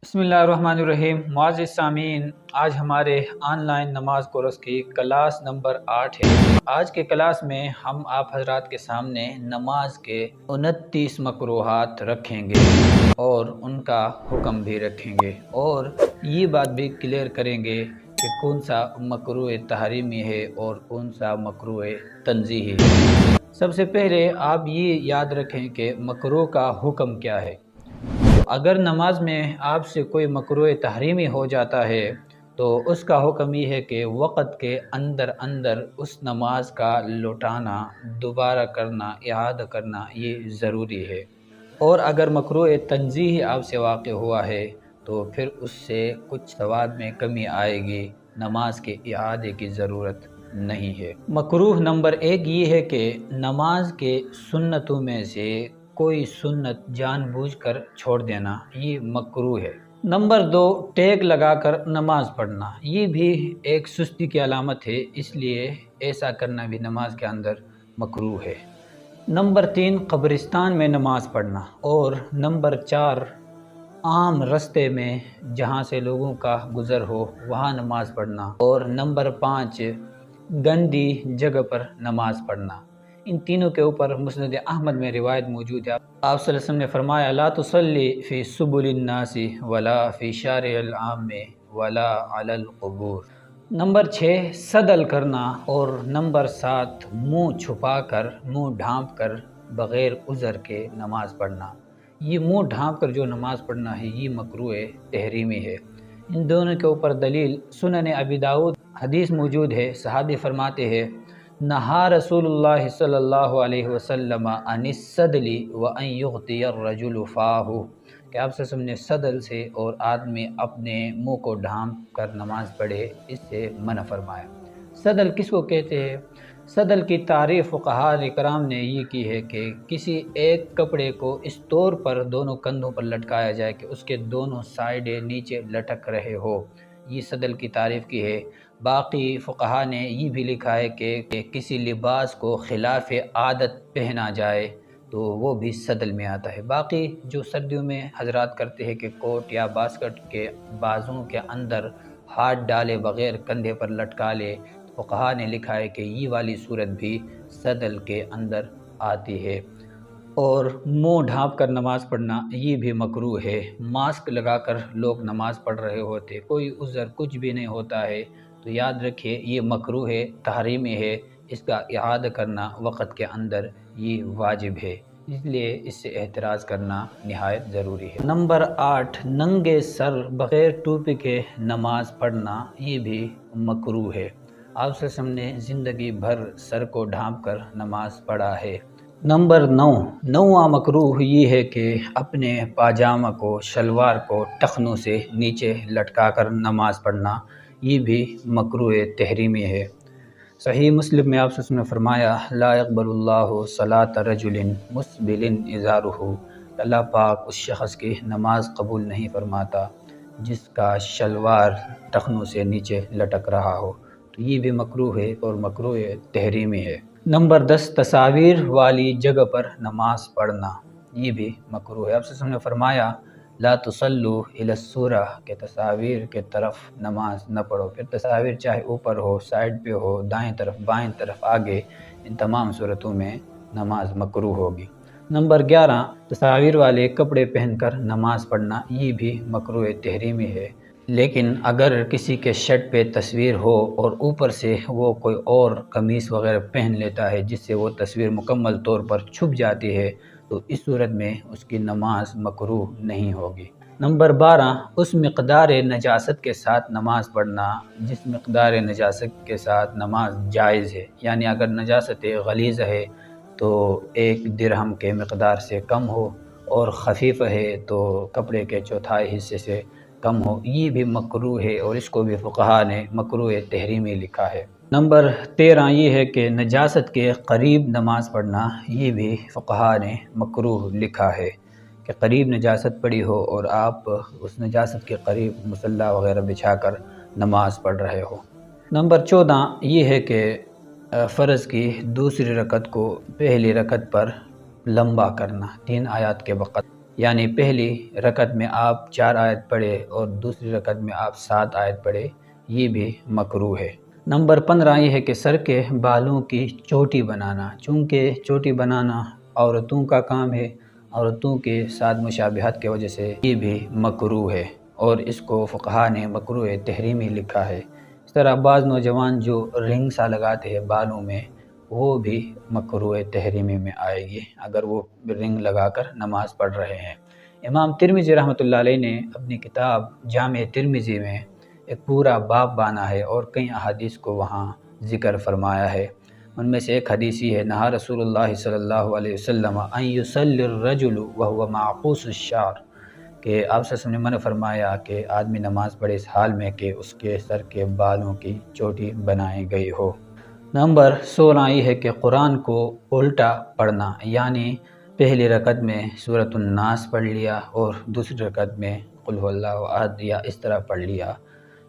بسم اللہ الرحمن الرحیم۔ معزز سامعین، آج ہمارے آن لائن نماز کورس کی کلاس نمبر 8 ہے۔ آج کے کلاس میں ہم آپ حضرات کے سامنے نماز کے 29 مکروہات رکھیں گے اور ان کا حکم بھی رکھیں گے، اور یہ بات بھی کلیئر کریں گے کہ کون سا مکروہ تحریمی ہے اور کون سا مکروہ تنزیہی ہے۔ سب سے پہلے آپ یہ یاد رکھیں کہ مکروہ کا حکم کیا ہے۔ اگر نماز میں آپ سے کوئی مکروہ تحریمی ہو جاتا ہے تو اس کا حکم یہ ہے کہ وقت کے اندر اس نماز کا لوٹانا، دوبارہ کرنا، اعادہ کرنا یہ ضروری ہے۔ اور اگر مکروہ تنزیہی آپ سے واقع ہوا ہے تو پھر اس سے کچھ ثواب میں کمی آئے گی، نماز کے اعادے کی ضرورت نہیں ہے۔ مکروہ نمبر 1 یہ ہے کہ نماز کے سنتوں میں سے کوئی سنت جان بوجھ کر چھوڑ دینا، یہ مکروہ ہے۔ نمبر 2، ٹیک لگا کر نماز پڑھنا، یہ بھی ایک سستی کی علامت ہے، اس لیے ایسا کرنا بھی نماز کے اندر مکروہ ہے۔ نمبر 3، قبرستان میں نماز پڑھنا، اور نمبر 4، عام رستے میں جہاں سے لوگوں کا گزر ہو وہاں نماز پڑھنا، اور نمبر 5، گندی جگہ پر نماز پڑھنا۔ ان تینوں کے اوپر مسند احمد میں روایت موجود ہے۔ آپ صلی اللہ علیہ وسلم نے فرمایا: لا تصلی فی سبل الناس ولا فی شارع العام ولا علی القبور۔ نمبر 6، صدل کرنا، اور نمبر 7، منہ چھپا کر، منہ ڈھانپ کر بغیر عذر کے نماز پڑھنا۔ یہ منہ ڈھانپ کر جو نماز پڑھنا ہے یہ مکروہ تحریمی ہے۔ ان دونوں کے اوپر دلیل سنن ابی داؤد حدیث موجود ہے۔ صحابی فرماتے ہیں: نہا رسول اللہ صلی اللہ علیہ وسلم عن الصدل وان یغطی الرجل فاہ، کہ آپ وسلم نے صدل سے اور آدمی اپنے منہ کو ڈھانپ کر نماز پڑھے، اس سے منع فرمایا۔ صدل کس کو کہتے ہیں؟ صدل کی تعریف فقہاء کرام نے یہ کی ہے کہ کسی ایک کپڑے کو اس طور پر دونوں کندھوں پر لٹکایا جائے کہ اس کے دونوں سائڈیں نیچے لٹک رہے ہو، یہ صدل کی تعریف کی ہے۔ باقی فقہاء نے یہ بھی لکھا ہے کہ کسی لباس کو خلاف عادت پہنا جائے تو وہ بھی صدل میں آتا ہے۔ باقی جو سردیوں میں حضرات کرتے ہیں کہ کوٹ یا باسکٹ کے بازوں کے اندر ہاتھ ڈالے بغیر کندھے پر لٹکا لے، فقہاء نے لکھا ہے کہ یہ والی صورت بھی صدل کے اندر آتی ہے۔ اور منہ ڈھانپ کر نماز پڑھنا یہ بھی مکروہ ہے۔ ماسک لگا کر لوگ نماز پڑھ رہے ہوتے، کوئی عذر کچھ بھی نہیں ہوتا ہے تو یاد رکھیے یہ مکروہ ہے، تحریمی ہے، اس کا اعادہ کرنا وقت کے اندر یہ واجب ہے، اس لیے اس سے احتراز کرنا نہایت ضروری ہے۔ نمبر 8، ننگے سر بغیر ٹوپی کے نماز پڑھنا یہ بھی مکروہ ہے۔ آپ صلی اللہ علیہ وسلم نے زندگی بھر سر کو ڈھانپ کر نماز پڑھا ہے۔ نمبر 9، مکروہ یہ ہے کہ اپنے پاجامہ کو، شلوار کو ٹخنوں سے نیچے لٹکا کر نماز پڑھنا، یہ بھی مکروہ تحریمی ہے۔ صحیح مسلم میں آپ صلی اللہ علیہ وسلم نے فرمایا: لا يقبل اللہ صلاۃ رجل مسبل ازارہ، اللہ پاک اس شخص کی نماز قبول نہیں فرماتا جس کا شلوار ٹخنوں سے نیچے لٹک رہا ہو، تو یہ بھی مکروہ ہے اور مکروہ تحریمی ہے۔ نمبر 10، تصاویر والی جگہ پر نماز پڑھنا، یہ بھی مکروہ ہے۔ آپ صلی اللہ علیہ وسلم نے فرمایا: لا تصلوا الی الصورہ، کہ تصاویر کے طرف نماز نہ پڑھو، پھر تصاویر چاہے اوپر ہو، سائڈ پہ ہو، دائیں طرف، بائیں طرف، آگے، ان تمام صورتوں میں نماز مکروہ ہوگی۔ نمبر 11، تصاویر والے کپڑے پہن کر نماز پڑھنا، یہ بھی مکروہ تحریمی ہے۔ لیکن اگر کسی کے شرٹ پہ تصویر ہو اور اوپر سے وہ کوئی اور قمیص وغیرہ پہن لیتا ہے جس سے وہ تصویر مکمل طور پر چھپ جاتی ہے تو اس صورت میں اس کی نماز مکروہ نہیں ہوگی۔ نمبر 12، اس مقدار نجاست کے ساتھ نماز پڑھنا جس مقدار نجاست کے ساتھ نماز جائز ہے، یعنی اگر نجاست غلیظ ہے تو 1 درہم کے مقدار سے کم ہو، اور خفیف ہے تو کپڑے کے چوتھائی حصے سے کم ہو، یہ بھی مکروہ ہے اور اس کو بھی فقہاء نے مکروہ تحریمی لکھا ہے۔ نمبر 13 یہ ہے کہ نجاست کے قریب نماز پڑھنا، یہ بھی فقہاء نے مکروہ لکھا ہے کہ قریب نجاست پڑی ہو اور آپ اس نجاست کے قریب مصلی وغیرہ بچھا کر نماز پڑھ رہے ہو۔ نمبر 14 یہ ہے کہ فرض کی دوسری رکعت کو پہلی رکعت پر لمبا کرنا 3 آیات کے وقت۔ یعنی پہلی رکعت میں آپ 4 آیت پڑھے اور دوسری رکعت میں آپ 7 آیت پڑھے، یہ بھی مکروہ ہے۔ نمبر 15 یہ ہے کہ سر کے بالوں کی چوٹی بنانا، چونکہ چوٹی بنانا عورتوں کا کام ہے، عورتوں کے ساتھ مشابہت کی وجہ سے یہ بھی مکروہ ہے، اور اس کو فقہا نے مکروہ تحریمی لکھا ہے۔ اس طرح بعض نوجوان جو رنگ سا لگاتے ہیں بالوں میں، وہ بھی مکروہ تحریمی میں آئے گی اگر وہ رنگ لگا کر نماز پڑھ رہے ہیں۔ امام ترمذی رحمۃ اللہ علیہ نے اپنی کتاب جامع ترمذی میں ایک پورا باب بانا ہے اور کئی احادیث کو وہاں ذکر فرمایا ہے۔ ان میں سے ایک حدیث یہ ہے، نہا رسول اللہ صلی اللہ علیہ وسلم ان یصلی الرجل وهو معقوس الشعر، کہ آپ صلی اللہ علیہ وسلم نے منع فرمایا کہ آدمی نماز پڑھے اس حال میں کہ اس کے سر کے بالوں کی چوٹی بنائی گئی ہو۔ نمبر 16 یہ ہے کہ قرآن کو الٹا پڑھنا، یعنی پہلی رکعت میں سورۃ الناس پڑھ لیا اور دوسری رکعت میں قل هو اللہ احد یا اس طرح پڑھ لیا،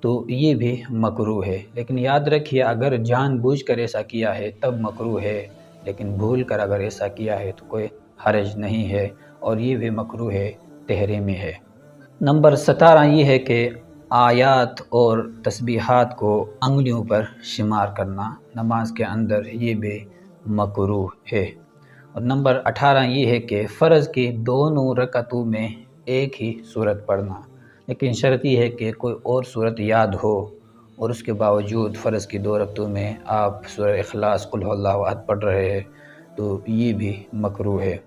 تو یہ بھی مکروہ ہے۔ لیکن یاد رکھیے اگر جان بوجھ کر ایسا کیا ہے تب مکروہ ہے، لیکن بھول کر اگر ایسا کیا ہے تو کوئی حرج نہیں ہے، اور یہ بھی مکروہ تحریمی ہے۔ نمبر 17 یہ ہے کہ آیات اور تسبیحات کو انگلیوں پر شمار کرنا نماز کے اندر، یہ بھی مکروہ ہے۔ اور نمبر 18 یہ ہے کہ فرض کی دونوں رکعتوں میں ایک ہی سورت پڑھنا، لیکن شرط یہ ہے کہ کوئی اور سورت یاد ہو، اور اس کے باوجود فرض کی 2 رکعتوں میں آپ سورہ اخلاص قل هو اللہ احد پڑھ رہے ہیں تو یہ بھی مکروہ ہے۔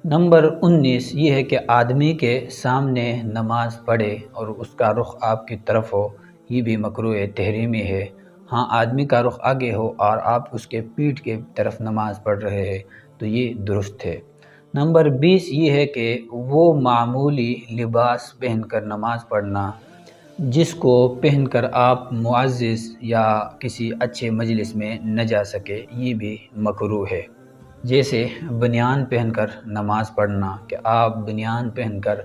نمبر 19 یہ ہے کہ آدمی کے سامنے نماز پڑھے اور اس کا رخ آپ کی طرف ہو، یہ بھی مکروہ تحریمی ہے۔ ہاں آدمی کا رخ آگے ہو اور آپ اس کے پیٹھ کے طرف نماز پڑھ رہے ہیں تو یہ درست ہے۔ نمبر 20 یہ ہے کہ وہ معمولی لباس پہن کر نماز پڑھنا جس کو پہن کر آپ معزز یا کسی اچھے مجلس میں نہ جا سکے، یہ بھی مکروہ ہے۔ جیسے بنیان پہن کر نماز پڑھنا، کہ آپ بنیان پہن کر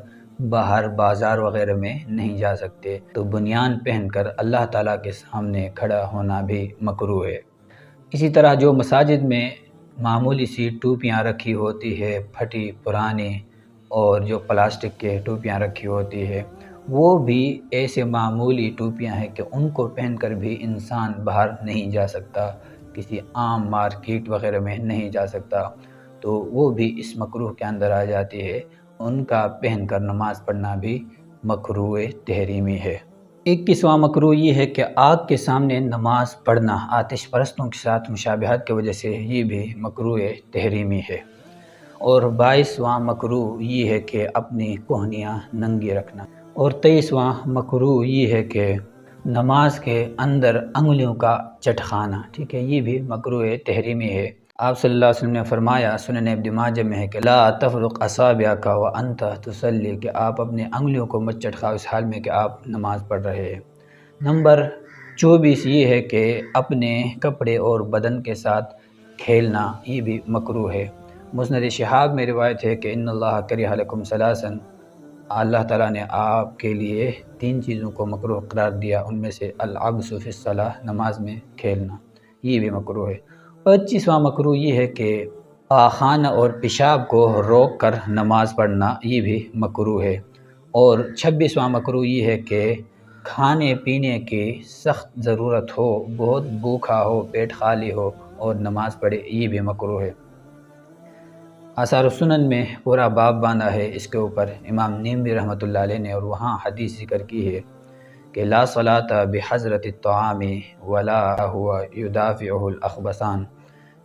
باہر بازار وغیرہ میں نہیں جا سکتے، تو بنیان پہن کر اللہ تعالیٰ کے سامنے کھڑا ہونا بھی مکروہ ہے۔ اسی طرح جو مساجد میں معمولی سی ٹوپیاں رکھی ہوتی ہے، پھٹی پرانی، اور جو پلاسٹک کے ٹوپیاں رکھی ہوتی ہے، وہ بھی ایسے معمولی ٹوپیاں ہیں کہ ان کو پہن کر بھی انسان باہر نہیں جا سکتا، کسی عام مارکیٹ وغیرہ میں نہیں جا سکتا، تو وہ بھی اس مکروہ کے اندر آ جاتی ہے۔ ان کا پہن کر نماز پڑھنا بھی مکروہ تحریمی ہے۔ 21واں مکروہ یہ ہے کہ آگ کے سامنے نماز پڑھنا آتش پرستوں کے ساتھ مشابہت کی وجہ سے، یہ بھی مکروہ تحریمی ہے۔ اور 22واں مکروہ یہ ہے کہ اپنی کوہنیاں ننگی رکھنا۔ اور 23واں مکروہ یہ ہے کہ نماز کے اندر انگلیوں کا چٹخانا، ٹھیک ہے، یہ بھی مکروہ تحریمی ہے۔ آپ صلی اللہ علیہ وسلم نے فرمایا، سنن ابن ماجہ میں ہے کہ لا تفرق اصابعک وانت تصلی، کہ آپ اپنے انگلیوں کو مت چٹخاؤ اس حال میں کہ آپ نماز پڑھ رہے ہیں۔ نمبر 24 یہ ہے کہ اپنے کپڑے اور بدن کے ساتھ کھیلنا، یہ بھی مکروہ ہے۔ مسند شہاب میں روایت ہے کہ ان اللہ کرہ لکم ثلاثا، اللہ تعالیٰ نے آپ کے لیے 3 چیزوں کو مکروہ قرار دیا، ان میں سے العبث فی الصلاۃ، نماز میں کھیلنا، یہ بھی مکروہ ہے۔ 25واں مکروہ یہ ہے کہ پاخانہ اور پیشاب کو روک کر نماز پڑھنا، یہ بھی مکروہ ہے۔ اور 26واں مکروہ یہ ہے کہ کھانے پینے کی سخت ضرورت ہو، بہت بھوکا ہو، پیٹ خالی ہو اور نماز پڑھے، یہ بھی مکروہ ہے۔ آثار السنن میں پورا باب باندھا ہے اس کے اوپر امام نیمبی رحمۃ اللہ علیہ نے، اور وہاں حدیث ذکر کی ہے کہ لا صلاۃ بحضرۃ الطعام ولا هو یدافعہ الاخبثان،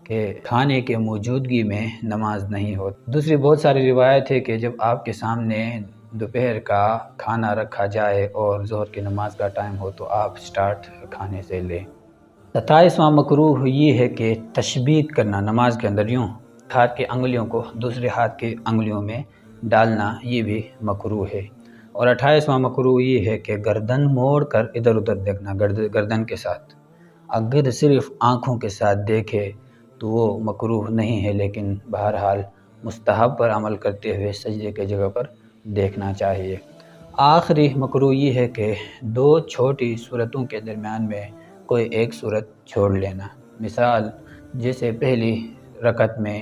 کہ کھانے کے موجودگی میں نماز نہیں ہوتی۔ دوسری بہت ساری روایت ہے کہ جب آپ کے سامنے دوپہر کا کھانا رکھا جائے اور ظہر کی نماز کا ٹائم ہو تو آپ سٹارٹ کھانے سے لیں۔ 27واں مکروہ یہ ہے کہ تشبیک کرنا نماز کے اندر، یوں ہاتھ کی انگلیوں کو دوسرے ہاتھ کی انگلیوں میں ڈالنا، یہ بھی مکروہ ہے۔ اور 28واں مکروہ یہ ہے کہ گردن موڑ کر ادھر ادھر دیکھنا، گردن کے ساتھ، اگر صرف آنکھوں کے ساتھ دیکھے تو وہ مکروہ نہیں ہے، لیکن بہرحال مستحب پر عمل کرتے ہوئے سجدے کی جگہ پر دیکھنا چاہیے۔ آخری مکروہ یہ ہے کہ 2 چھوٹی سورتوں کے درمیان میں کوئی ایک سورت چھوڑ لینا، مثال جیسے پہلی رکعت میں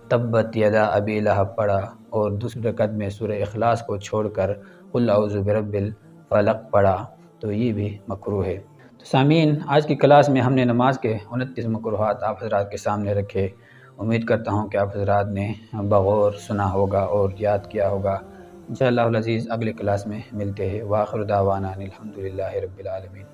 تبت یدا ابی لہب پڑھا اور دوسری رکعت میں سورہ اخلاص کو چھوڑ کر قل اعوذ برب الفلق پڑھا تو یہ بھی مکروہ ہے۔ تو سامعین، آج کی کلاس میں ہم نے نماز کے 29 مکروہات آپ حضرات کے سامنے رکھے۔ امید کرتا ہوں کہ آپ حضرات نے بغور سنا ہوگا اور یاد کیا ہوگا۔ انشاءاللہ العزیز اگلے کلاس میں ملتے ہیں۔ وآخر دعوانا الحمدللہ رب العالمین۔